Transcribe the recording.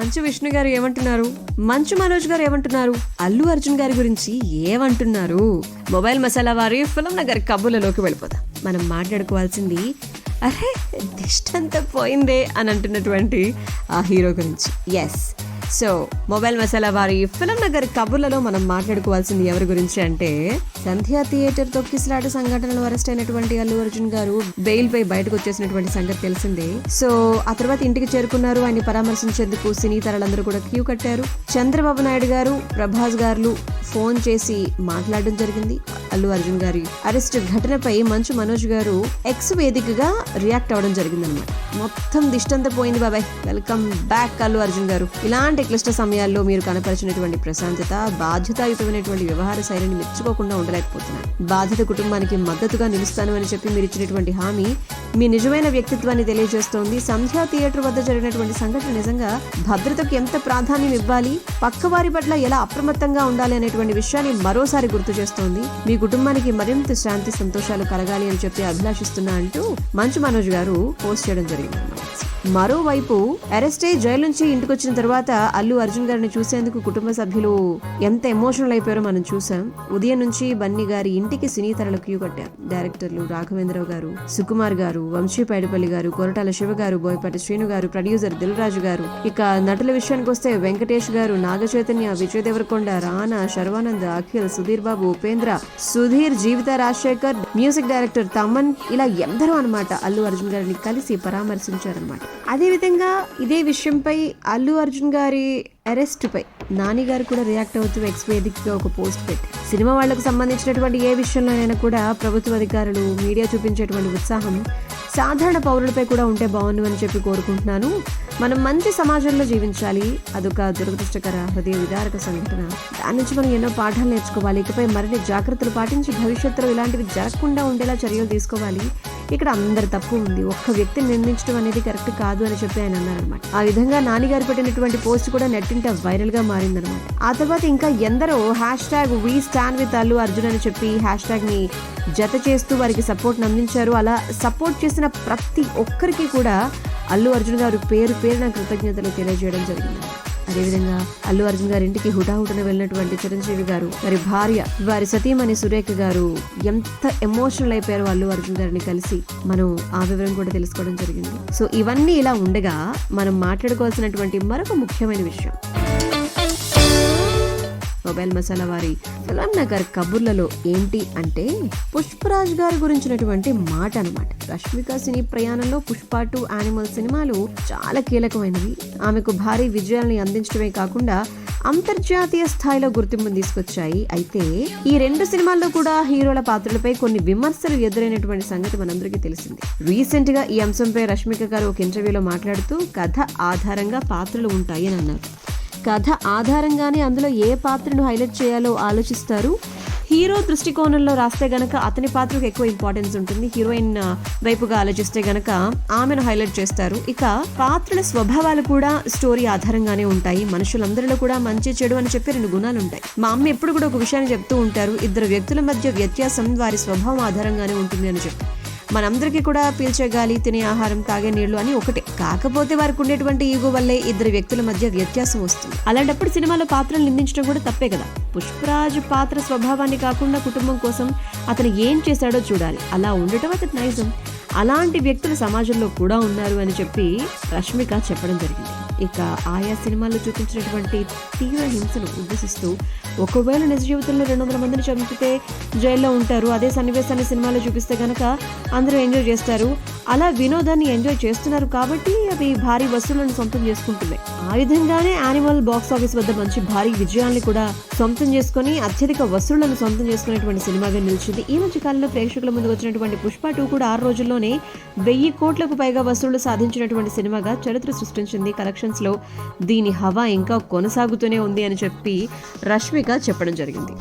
మంచు విష్ణు గారు ఏమంటున్నారు, మంచు మనోజ్ గారు ఏమంటున్నారు, అల్లు అర్జున్ గారి గురించి ఏమంటున్నారు? మొబైల్ మసాలా వారి ఫిల్మ్ నగర్ కబుర్లలోకి వెళ్ళిపోతాం. మనం మాట్లాడుకోవాల్సింది అరే దిష్టంతా పోయిందే అని అంటున్నటువంటి ఆ హీరో గురించి. ఎస్, సో మొబైల్ మసాలా వారి ఫిల్మ్ నగర్ కబుర్లలో మనం మాట్లాడుకోవాల్సింది ఎవరి గురించి అంటే, సంధ్యా థియేటర్ తొక్కిసలాట సంఘటనలో అరెస్ట్ అయినటువంటి అల్లు అర్జున్ గారు బెయిల్ పై బయటకు వచ్చేసినటువంటి సంగతి తెలిసిందే. సో ఆ తర్వాత ఇంటికి చేరుకున్నారు. ఆయన పరామర్శించేందుకు సినీ తరలందరూ కూడా క్యూ కట్టారు. చంద్రబాబు నాయుడు గారు, ప్రభాస్ గారు ఫోన్ చేసి మాట్లాడడం జరిగింది. అల్లు అర్జున్ గారి అరెస్ట్ ఘటనపై మంచు మనోజ్ గారు ఎక్స్ వేదికగా రియాక్ట్ అవ్వడం జరిగిందనమాట. మొత్తం దిష్టంతా పోయింది బాబాయ్, వెల్కమ్ బ్యాక్ అల్లు అర్జున్ గారు. ఇలాంటి క్లిష్ట సమయాల్లో మీరు కనపరిచినటువంటి ప్రశాంతత, బాధ్యతాయుతమైనటువంటి వ్యవహార శైలిని మెచ్చుకోకుండా ఉండలేకపోతున్నాను. బాధిత కుటుంబానికి మద్దతుగా నిలుస్తాను అని చెప్పి మీరు ఇచ్చినటువంటి హామీ మీ నిజమైన వ్యక్తిత్వాన్ని తెలియజేస్తోంది. సంధ్యా థియేటర్ వద్ద జరిగినటువంటి సంఘటన నిజంగా భద్రతకు ఎంత ప్రాధాన్యం ఇవ్వాలి, పక్కవారి పట్ల ఎలా అప్రమత్తంగా ఉండాలి అనేటువంటి విషయాన్ని మరోసారి గుర్తు చేస్తోంది. మీ కుటుంబానికి మరింత శాంతి సంతోషాలు కలగాలి అని చెప్పి అభిలాషిస్తున్నా అంటూ మంచు మనోజ్ గారు పోస్ట్ చేయడం జరిగింది. మరోవైపు అరెస్ట్ అయ్యి జైలు నుంచి ఇంటికి వచ్చిన తర్వాత అల్లు అర్జున్ గారిని చూసేందుకు కుటుంబ సభ్యులు ఎంత ఎమోషనల్ అయిపోయారో మనం చూసాం. ఉదయం నుంచి బన్నీ గారి ఇంటికి సినీ తరలు క్యూ కట్టారు. డైరెక్టర్లు రాఘవేంద్రరావు గారు, సుకుమార్ గారు, వంశీ పైడిపల్లి గారు, కొరటాల శివ గారు, బోయపాటి శ్రీను గారు, ప్రొడ్యూసర్ దిల్ రాజు గారు, ఇక నటుల విషయానికి వస్తే వెంకటేష్ గారు, నాగ చైతన్య, విజయ్ దేవరకొండ, రానా, శర్వానంద్, అఖిల్, సుధీర్ బాబు, ఉపేంద్ర, సుధీర్, జీవిత రాజశేఖర్, మ్యూజిక్ డైరెక్టర్ తమన్, ఇలా ఎందరో అనమాట అల్లు అర్జున్ గారిని కలిసి పరామర్శించారనమాట. అదేవిధంగా ఇదే విషయంపై అల్లు అర్జున్ గారి అరెస్ట్ పై నాని గారు కూడా రియాక్ట్ అవుతూ ఎక్స్ వేదికగా ఒక పోస్ట్ పెట్టి, సినిమా వాళ్లకు సంబంధించినటువంటి ఏ విషయంలోనైనా కూడా ప్రభుత్వ అధికారులు, మీడియా చూపించేటువంటి ఉత్సాహం సాధారణ పౌరులపై కూడా ఉంటే బాగుండు అని చెప్పి కోరుకుంటున్నాను. మనం మంచి సమాజంలో జీవించాలి. అదొక దురదృష్టకర, హృదయ విదారక సంఘటన. దాని నుంచి మనం ఎన్నో పాఠాలు నేర్చుకోవాలి. ఇకపై మరిన్ని జాగ్రత్తలు పాటించి భవిష్యత్తులో ఇలాంటివి జరగకుండా ఉండేలా చర్యలు తీసుకోవాలి. ఇక్కడ అందరి తప్పు ఉంది, ఒక్క వ్యక్తిని నిందించడం అనేది కరెక్ట్ కాదు అని చెప్పి ఆయన అన్నారనమాట. ఆ విధంగా నానిగారు పెట్టినటువంటి పోస్ట్ కూడా నెట్టింట వైరల్ గా మారిందనమాట. ఆ తర్వాత ఇంకా ఎందరో #we stand with Allu Arjun అని చెప్పి హ్యాష్ ని జత చేస్తూ వారికి సపోర్ట్ అందించారు. అలా సపోర్ట్ చేసిన ప్రతి ఒక్కరికి కూడా అల్లు అర్జున్ గారు పేరు పేరున కృతజ్ఞతలు తెలియజేయడం జరిగింది. అదేవిధంగా అల్లు అర్జున్ గారి ఇంటికి హుటాహుటిన వెళ్ళినటువంటి చిరంజీవి గారు, వారి భార్య, వారి సతీమణి సురేఖ గారు ఎంత ఎమోషనల్ అయిపోయారో అల్లు అర్జున్ గారిని కలిసి మనం ఆ వివరం కూడా తెలుసుకోవడం జరిగింది. సో ఇవన్నీ ఇలా ఉండగా మనం మాట్లాడుకోవాల్సినటువంటి మరొక ముఖ్యమైన విషయం, మొబైల్ మసాలా వారి ఫిల్మ్ నగర్ కబుర్లలో ఏంటి అంటే, పుష్పరాజ్ గారి గురించినటువంటి మాట అనమాట. రష్మిక సినీ ప్రయాణంలో పుష్ప 2, యానిమల్ సినిమాలు చాలా కీలకమైనవి. ఆమెకు భారీ విజయాలను అందించడమే కాకుండా అంతర్జాతీయ స్థాయిలో గుర్తింపును తీసుకొచ్చాయి. అయితే ఈ 2 సినిమాల్లో కూడా హీరోల పాత్రలపై కొన్ని విమర్శలు ఎదురైనటువంటి సంగతి మనందరికీ తెలిసింది. రీసెంట్ గా ఈ అంశంపై రష్మిక గారు ఒక ఇంటర్వ్యూలో మాట్లాడుతూ, కథ ఆధారంగా పాత్రలు ఉంటాయి అని అన్నారు. కథ ఆధారంగానే అందులో ఏ పాత్రను హైలైట్ చేయాలో ఆలోచిస్తారు. హీరో దృష్టికోణంలో రాస్తే గనక అతని పాత్రకు ఎక్కువ ఇంపార్టెన్స్ ఉంటుంది. హీరోయిన్ వైపుగా ఆలోచిస్తే గనక ఆమెను హైలైట్ చేస్తారు. ఇక పాత్రల స్వభావాలు కూడా స్టోరీ ఆధారంగానే ఉంటాయి. మనుషులందరిలో కూడా మంచి చెడు అని చెప్పి 2 గుణాలు ఉంటాయి. మా అమ్మ ఎప్పుడు కూడా ఒక విషయాన్ని చెప్తూ ఉంటారు, 2 వ్యక్తుల మధ్య వ్యత్యాసం వారి స్వభావం ఆధారంగానే ఉంటుంది అని చెప్పి. మనందరికీ కూడా పీల్చే గాలి, తినే ఆహారం, తాగే నీళ్లు అని ఒకటే. కాకపోతే వారికి ఉండేటువంటి ఈగో వల్లే 2 వ్యక్తుల మధ్య వ్యత్యాసం వస్తుంది. అలాంటప్పుడు సినిమాలో పాత్రలు నిందించడం కూడా తప్పే కదా. పుష్పరాజ్ పాత్ర స్వభావాన్ని కాకుండా కుటుంబం కోసం అతను ఏం చేశాడో చూడాలి. అలా ఉండటం అతని నైజం. అలాంటి వ్యక్తులు సమాజంలో కూడా ఉన్నారు అని చెప్పి రష్మిక చెప్పడం జరిగింది. ఇక ఆయా సినిమాల్లో చూపించినటువంటి తీవ్ర హింసను ఉద్దేశిస్తూ, ఒకవేళ నిజ జీవితంలో 200 మందిని చంపితే జైల్లో ఉంటారు, అదే సన్నివేశాన్ని సినిమాలో చూపిస్తే గనక అందరూ ఎంజాయ్ చేస్తారు. అలా వినోదాన్ని ఎంజాయ్ చేస్తున్నారు కాబట్టి అవి భారీ వసూళ్లను సొంతం చేసుకుంటున్నాయి. ఆ విధంగానే యానిమల్ బాక్స్ ఆఫీస్ వద్ద మంచి భారీ విజయాల్ని కూడా సొంతం చేసుకుని అత్యధిక వసూళ్లను సొంతం చేసుకునేటువంటి సినిమాగా నిలిచింది. ఈ మధ్య కాలంలో ప్రేక్షకుల ముందుకు వచ్చినటువంటి పుష్ప 2 కూడా 6 రోజుల్లోనే 1000 కోట్లకు పైగా వసూళ్లు సాధించినటువంటి సినిమాగా చరిత్ర సృష్టించింది. కలెక్షన్స్ లో దీని హవా ఇంకా కొనసాగుతూనే ఉంది అని చెప్పి రష్మిక చెప్పడం జరిగింది.